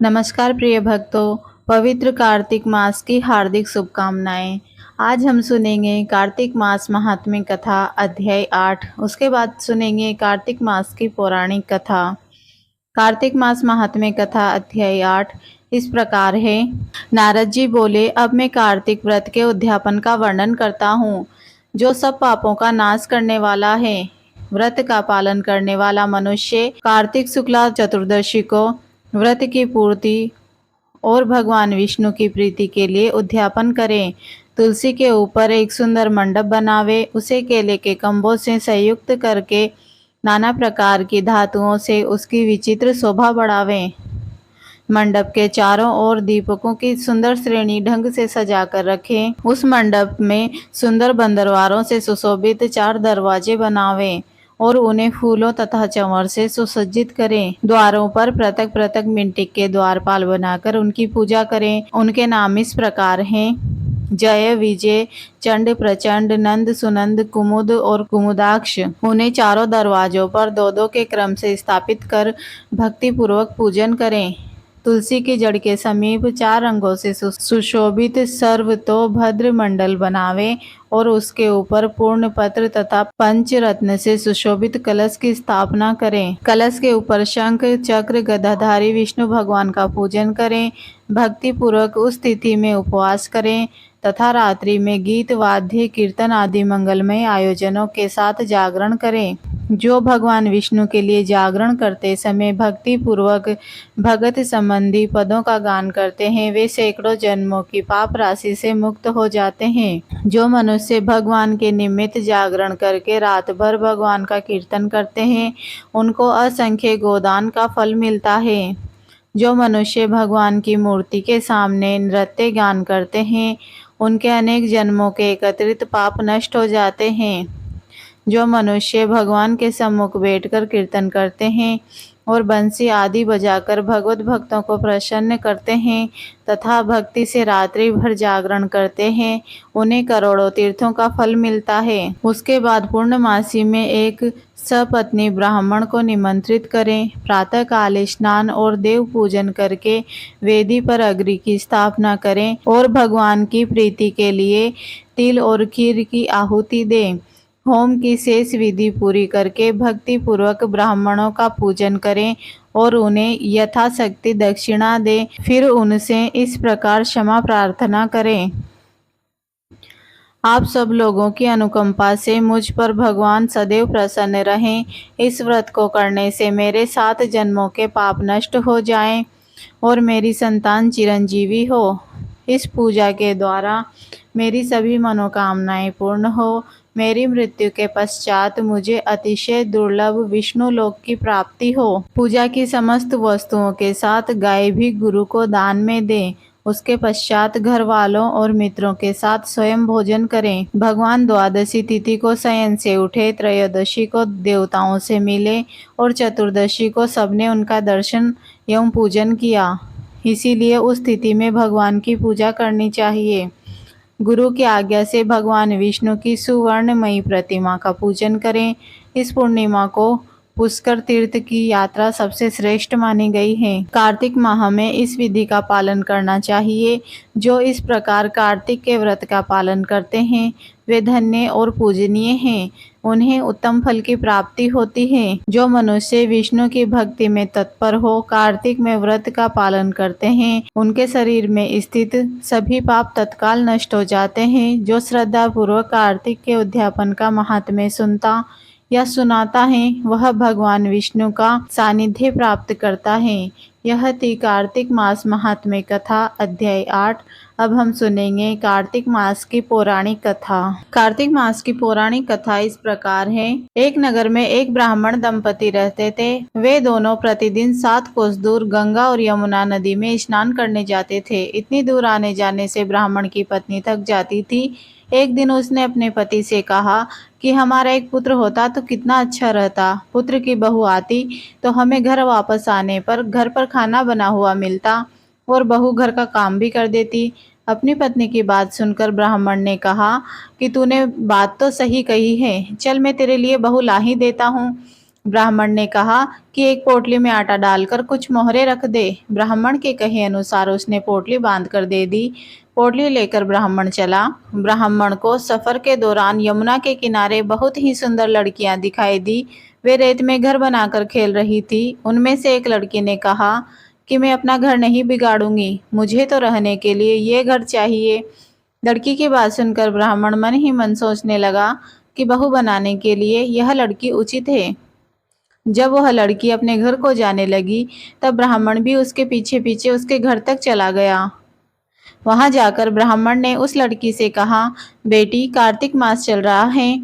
नमस्कार प्रिय भक्तों, पवित्र कार्तिक मास की हार्दिक शुभकामनाएं। आज हम सुनेंगे कार्तिक मास महात्म्य कथा अध्याय 8। उसके बाद सुनेंगे कार्तिक मास की पौराणिक कथा। कार्तिक मास महात्म्य कथा अध्याय 8 इस प्रकार है। नारद जी बोले, अब मैं कार्तिक व्रत के उद्यापन का वर्णन करता हूँ, जो सब पापों का नाश करने वाला है। व्रत का पालन करने वाला मनुष्य कार्तिक शुक्ला चतुर्दशी को व्रत की पूर्ति और भगवान विष्णु की प्रीति के लिए उद्यापन करें। तुलसी के ऊपर एक सुंदर मंडप बनावे, उसे केले के कंबों से संयुक्त करके नाना प्रकार की धातुओं से उसकी विचित्र शोभा बढ़ावें। मंडप के चारों ओर दीपकों की सुंदर श्रेणी ढंग से सजा कर रखें। उस मंडप में सुंदर बंदरवारों से सुशोभित 4 दरवाजे बनावें और उन्हें फूलों तथा चंवर से सुसज्जित करें। द्वारों पर पृथक पृथक मिट्टी के द्वारपाल बनाकर उनकी पूजा करें। उनके नाम इस प्रकार हैं: जय, विजय, चंड, प्रचंड, नंद, सुनंद, कुमुद और कुमुदाक्ष। उन्हें चारों दरवाजों पर 2-2 के क्रम से स्थापित कर भक्ति पूर्वक पूजन करें। तुलसी की जड़ के समीप 4 रंगों से सुशोभित सर्वतोभद्र मंडल बनावे और उसके ऊपर पूर्ण पत्र तथा पंचरत्न से सुशोभित कलश की स्थापना करें। कलश के ऊपर शंख, चक्र, गदाधारी विष्णु भगवान का पूजन करें। भक्ति पूर्वक उस तिथि में उपवास करें तथा रात्रि में गीत, वाद्य, कीर्तन आदि मंगलमय आयोजनों के साथ जागरण करें। जो भगवान विष्णु के लिए जागरण करते समय भक्ति पूर्वक भगत संबंधी पदों का गान करते हैं, वे सैकड़ों जन्मों की पाप राशि से मुक्त हो जाते हैं। जो मनुष्य भगवान के निमित्त जागरण करके रात भर भगवान का कीर्तन करते हैं, उनको असंख्य गोदान का फल मिलता है। जो मनुष्य भगवान की मूर्ति के सामने नृत्य गान करते हैं, उनके अनेक जन्मों के एकत्रित पाप नष्ट हो जाते हैं। जो मनुष्य भगवान के सम्मुख बैठकर कीर्तन करते हैं और बंसी आदि बजाकर भगवत भक्तों को प्रसन्न करते हैं तथा भक्ति से रात्रि भर जागरण करते हैं, उन्हें करोड़ों तीर्थों का फल मिलता है। उसके बाद पूर्णमासी में एक सपत्नी ब्राह्मण को निमंत्रित करें। प्रातः काल स्नान और देव पूजन करके वेदी पर अग्नि की स्थापना करें और भगवान की प्रीति के लिए तिल और खीर की आहुति दें। होम की शेष विधि पूरी करके भक्ति पूर्वक ब्राह्मणों का पूजन करें और उन्हें यथाशक्ति दक्षिणा दें। फिर उनसे इस प्रकार क्षमा प्रार्थना करें: आप सब लोगों की अनुकंपा से मुझ पर भगवान सदैव प्रसन्न रहें। इस व्रत को करने से मेरे 7 जन्मों के पाप नष्ट हो जाएं और मेरी संतान चिरंजीवी हो। इस पूजा के द्वारा मेरी सभी मनोकामनाएं पूर्ण हो। मेरी मृत्यु के पश्चात मुझे अतिशय दुर्लभ विष्णु लोक की प्राप्ति हो। पूजा की समस्त वस्तुओं के साथ गाय भी गुरु को दान में दें। उसके पश्चात घर वालों और मित्रों के साथ स्वयं भोजन करें। भगवान द्वादशी तिथि को शयन से उठे, त्रयोदशी को देवताओं से मिले और चतुर्दशी को सबने उनका दर्शन एवं पूजन किया। इसीलिए उस तिथि में भगवान की पूजा करनी चाहिए। गुरु की आज्ञा से भगवान विष्णु की सुवर्णमयी प्रतिमा का पूजन करें। इस पूर्णिमा को पुष्कर तीर्थ की यात्रा सबसे श्रेष्ठ मानी गई है। कार्तिक माह में इस विधि का पालन करना चाहिए। जो इस प्रकार कार्तिक के व्रत का पालन करते हैं, वे धन्य और पूजनीय हैं। उन्हें उत्तम फल की प्राप्ति होती है। जो मनुष्य विष्णु की भक्ति में तत्पर हो कार्तिक में व्रत का पालन करते हैं, उनके शरीर में स्थित सभी पाप तत्काल नष्ट हो जाते हैं। जो श्रद्धा पूर्वक कार्तिक के उद्यापन का महात्म्य सुनता या सुनाता है, वह भगवान विष्णु का सानिध्य प्राप्त करता है। यह थी कार्तिक मास महात्म्य कथा अध्याय 8। अब हम सुनेंगे कार्तिक मास की पौराणिक कथा। कार्तिक मास की पौराणिक कथा इस प्रकार है। एक नगर में एक ब्राह्मण दंपति रहते थे। वे दोनों प्रतिदिन 7 कोस दूर गंगा और यमुना नदी में स्नान करने जाते थे। इतनी दूर आने जाने से ब्राह्मण की पत्नी थक जाती थी। एक दिन उसने अपने पति से कहा कि हमारा एक पुत्र होता तो कितना अच्छा रहता। पुत्र की बहू आती तो हमें घर वापस आने पर घर पर खाना बना हुआ मिलता और बहू घर का काम भी कर देती। अपनी पत्नी की बात सुनकर ब्राह्मण ने कहा कि तूने बात तो सही कही है, चल मैं तेरे लिए बहू ला ही देता हूँ। ब्राह्मण ने कहा कि एक पोटली में आटा डालकर कुछ मोहरे रख दे। ब्राह्मण के कहे अनुसार उसने पोटली बांध कर दे दी। पोटली लेकर ब्राह्मण चला। ब्राह्मण को सफर के दौरान यमुना के किनारे बहुत ही सुंदर लड़कियां दिखाई दी। वे रेत में घर बनाकर खेल रही थी। उनमें से एक लड़की ने कहा कि मैं अपना घर नहीं बिगाड़ूंगी, मुझे तो रहने के लिए ये घर चाहिए। लड़की की बात सुनकर ब्राह्मण मन ही मन सोचने लगा कि बहू बनाने के लिए यह लड़की उचित है। जब वह लड़की अपने घर को जाने लगी, तब ब्राह्मण भी उसके पीछे पीछे उसके घर तक चला गया। वहां जाकर ब्राह्मण ने उस लड़की से कहा, बेटी, कार्तिक मास चल रहा है,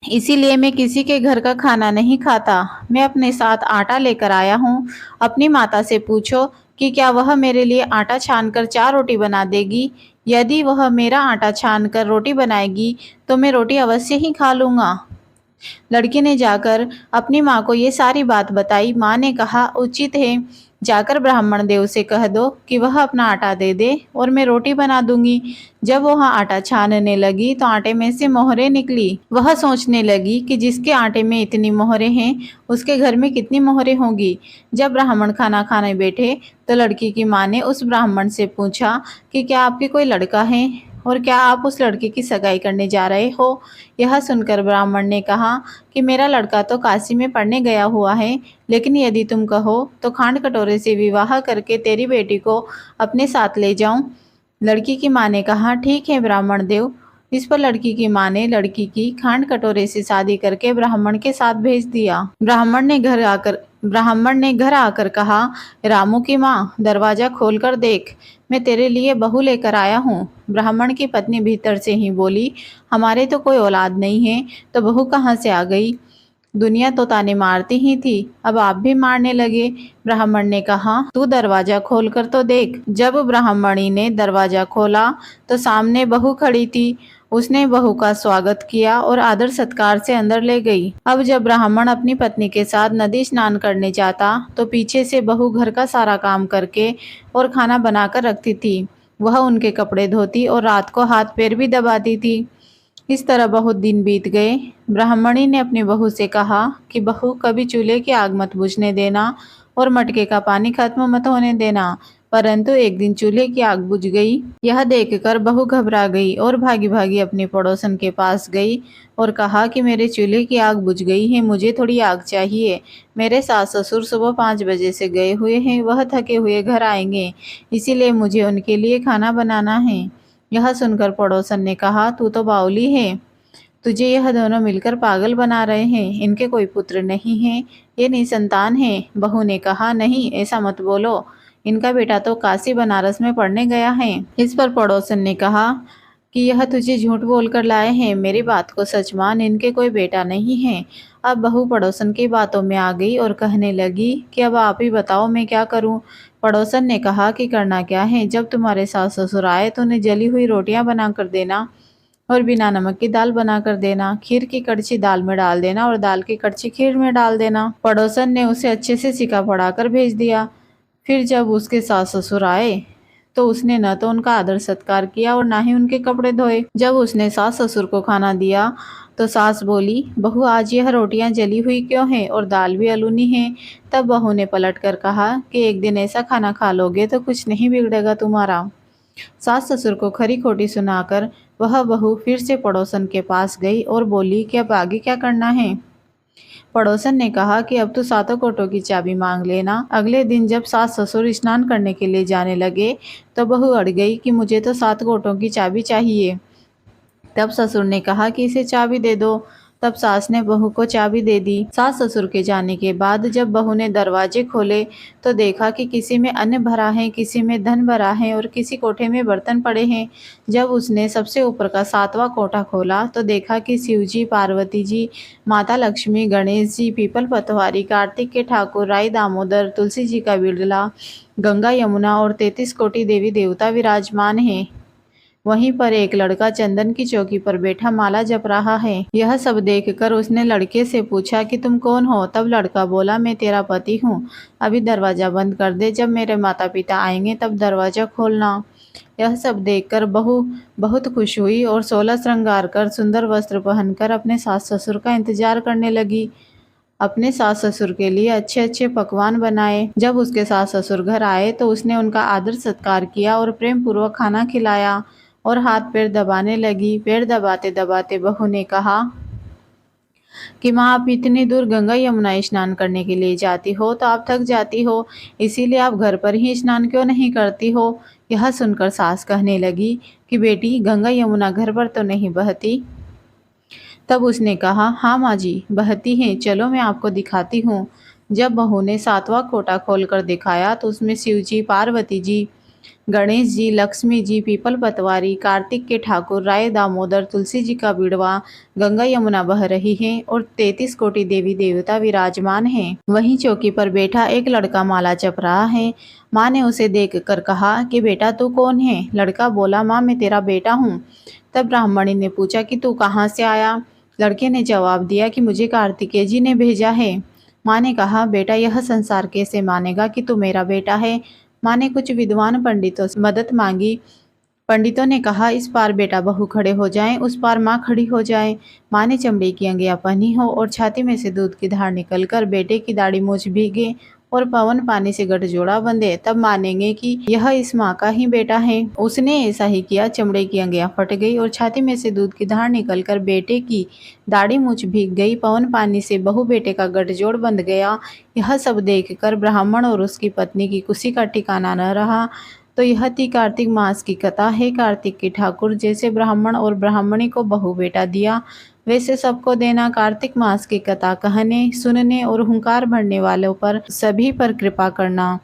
इसीलिए मैं किसी के घर का खाना नहीं खाता। मैं अपने साथ आटा लेकर आया हूँ। अपनी माता से पूछो कि क्या वह मेरे लिए आटा छानकर 4 रोटी बना देगी। यदि वह मेरा आटा छानकर रोटी बनाएगी तो मैं रोटी अवश्य ही खा लूँगा। लड़की ने जाकर अपनी माँ को ये सारी बात बताई। माँ ने कहा, उचित है, जाकर ब्राह्मण देव से कह दो कि वह अपना आटा दे दे और मैं रोटी बना दूंगी। जब वह आटा छानने लगी तो आटे में से मोहरें निकली। वह सोचने लगी कि जिसके आटे में इतनी मोहरें हैं, उसके घर में कितनी मोहरें होंगी। जब ब्राह्मण खाना खाने बैठे तो लड़की की माँ ने उस ब्राह्मण से पूछा कि क्या आपके कोई लड़का है और क्या आप उस लड़के की सगाई करने जा रहे हो। यह सुनकर ब्राह्मण ने कहा कि मेरा लड़का तो काशी में पढ़ने गया हुआ है, लेकिन यदि तुम कहो तो खांड कटोरे से विवाह करके तेरी बेटी को अपने साथ ले जाऊं। लड़की की माँ ने कहा, ठीक है ब्राह्मण देव। इस पर लड़की की माँ ने लड़की की खांड कटोरे से शादी करके ब्राह्मण के साथ भेज दिया। ब्राह्मण ने घर आकर कहा, रामू की माँ, दरवाजा खोल कर देख, मैं तेरे लिए बहू लेकर आया हूँ। ब्राह्मण की पत्नी भीतर से ही बोली, हमारे तो कोई औलाद नहीं है, तो बहू कहाँ से आ गई। दुनिया तो ताने मारती ही थी, अब आप भी मारने लगे। ब्राह्मण ने कहा, तू दरवाजा खोल कर तो देख। जब ब्राह्मणी ने दरवाजा खोला तो सामने बहू खड़ी थी। उसने बहू का स्वागत किया और आदर सत्कार से अंदर ले गई। अब जब ब्राह्मण अपनी पत्नी के साथ नदी स्नान करने जाता तो पीछे से बहू घर का सारा काम करके और खाना बनाकर रखती थी। वह उनके कपड़े धोती और रात को हाथ पैर भी दबाती थी। इस तरह बहुत दिन बीत गए। ब्राह्मणी ने अपनी बहू से कहा कि बहू, कभी चूल्हे की आग मत बुझने देना और मटके का पानी खत्म मत होने देना। परंतु एक दिन चूल्हे की आग बुझ गई। यह देखकर बहू घबरा गई और भागी भागी अपने पड़ोसन के पास गई और कहा कि मेरे चूल्हे की आग बुझ गई है, मुझे थोड़ी आग चाहिए। मेरे सास ससुर सुबह 5 बजे से गए हुए हैं, वह थके हुए घर आएंगे, इसीलिए मुझे उनके लिए खाना बनाना है। यह सुनकर पड़ोसन ने कहा, तू तो बावली है, तुझे यह दोनों मिलकर पागल बना रहे हैं। इनके कोई पुत्र नहीं है, ये निसंतान है। बहू ने कहा, नहीं, ऐसा मत बोलो, इनका बेटा तो काशी बनारस में पढ़ने गया है। इस पर पड़ोसन ने कहा कि यह तुझे झूठ बोलकर लाए हैं, मेरी बात को सच मान, इनके कोई बेटा नहीं है। अब बहू पड़ोसन की बातों में आ गई और कहने लगी कि अब आप ही बताओ, मैं क्या करूं। पड़ोसन ने कहा कि करना क्या है, जब तुम्हारे सास ससुर आए तो उन्हें जली हुई रोटियां बना कर देना और बिना नमक की दाल बना कर देना। खीर की कड़छी दाल में डाल देना और दाल की कड़छी खीर में डाल देना। पड़ोसन ने उसे अच्छे से सिका पढ़ाकर भेज दिया। फिर जब उसके सास ससुर आए तो उसने न तो उनका आदर सत्कार किया और ना ही उनके कपड़े धोए। जब उसने सास ससुर को खाना दिया तो सास बोली, बहू, आज यह रोटियां जली हुई क्यों हैं और दाल भी अलूनी है। तब बहू ने पलट कर कहा कि एक दिन ऐसा खाना खा लोगे तो कुछ नहीं बिगड़ेगा तुम्हारा। सास ससुर को खरी खोटी सुनाकर वह बहू फिर से पड़ोसन के पास गई और बोली कि अब आगे क्या करना है। पड़ोसन ने कहा कि अब तो 7 कोठों की चाबी मांग लेना। अगले दिन जब सास ससुर स्नान करने के लिए जाने लगे तो बहू अड़ गई कि मुझे तो 7 कोठों की चाबी चाहिए। तब ससुर ने कहा कि इसे चाबी दे दो। तब सास ने बहू को चाबी दे दी। सास ससुर के जाने के बाद जब बहू ने दरवाजे खोले तो देखा कि किसी में अन्न भरा है, किसी में धन भरा है और किसी कोठे में बर्तन पड़े हैं। जब उसने सबसे ऊपर का 7वां कोठा खोला तो देखा कि शिव जी, पार्वती जी, माता लक्ष्मी, गणेश जी, पीपल पतवारी, कार्तिक के ठाकुर, राई दामोदर, तुलसी जी का बिड़ला, गंगा यमुना और 33 कोटि देवी देवता विराजमान हैं। वहीं पर एक लड़का चंदन की चौकी पर बैठा माला जप रहा है। यह सब देखकर उसने लड़के से पूछा कि तुम कौन हो। तब लड़का बोला, मैं तेरा पति हूँ, अभी दरवाजा बंद कर दे, जब मेरे माता पिता आएंगे तब दरवाजा खोलना। यह सब देखकर बहू बहुत खुश हुई और 16 श्रृंगार कर सुंदर वस्त्र पहनकर अपने सास ससुर का इंतजार करने लगी। अपने सास ससुर के लिए अच्छे अच्छे पकवान बनाए। जब उसके सास ससुर घर आए तो उसने उनका आदर सत्कार किया और प्रेम पूर्वक खाना खिलाया और हाथ पैर दबाने लगी। पैर दबाते दबाते बहू ने कहा कि माँ, आप इतनी दूर गंगा यमुना स्नान करने के लिए जाती हो तो आप थक जाती हो, इसीलिए आप घर पर ही स्नान क्यों नहीं करती हो। यह सुनकर सास कहने लगी कि बेटी, गंगा यमुना घर पर तो नहीं बहती। तब उसने कहा, हाँ माँ जी, बहती हैं, चलो मैं आपको दिखाती हूँ। जब बहू ने सातवां कोटा खोलकर दिखाया तो उसमें शिव जी, पार्वती जी, गणेश जी, लक्ष्मी जी, पीपल पतवारी, कार्तिक के ठाकुर, राय दामोदर, तुलसी जी का बिड़वा, गंगा यमुना बह रही है और 33 कोटि देवी देवता विराजमान हैं। वहीं चौकी पर बैठा एक लड़का माला जप रहा है। माँ ने उसे देख कर कहा कि बेटा, तू कौन है? लड़का बोला, माँ, मैं तेरा बेटा हूँ। तब ब्राह्मणी ने पूछा कि तू कहाँ से आया? लड़के ने जवाब दिया कि मुझे कार्तिकेय जी ने भेजा है। माँ ने कहा, बेटा, यह संसार कैसे मानेगा कि तू मेरा बेटा है? माँ ने कुछ विद्वान पंडितों से मदद मांगी। पंडितों ने कहा, इस पार बेटा बहू खड़े हो जाएं, उस पार माँ खड़ी हो जाए। माँ ने चमड़े की अंगियां पहनी हो और छाती में से दूध की धार निकलकर बेटे की दाढ़ी मूछ भीगे और पवन पानी से गठजोड़ा बंधे, तब मानेंगे कि यह इस माँ का ही बेटा है। उसने ऐसा ही किया। चमड़े की अंगियां फट गई और छाती में से दूध की धार निकलकर बेटे की दाढ़ी मूछ भीग गई। पवन पानी से बहू बेटे का गठजोड़ बंध गया। यह सब देखकर ब्राह्मण और उसकी पत्नी की खुशी का ठिकाना न रहा। तो यह थी कार्तिक मास की कथा है। कार्तिक के ठाकुर जैसे ब्राह्मण और ब्राह्मणी को बहू बेटा दिया, वैसे सबको देना। कार्तिक मास की कथा कहने, सुनने और हुंकार भरने वालों पर सभी पर कृपा करना।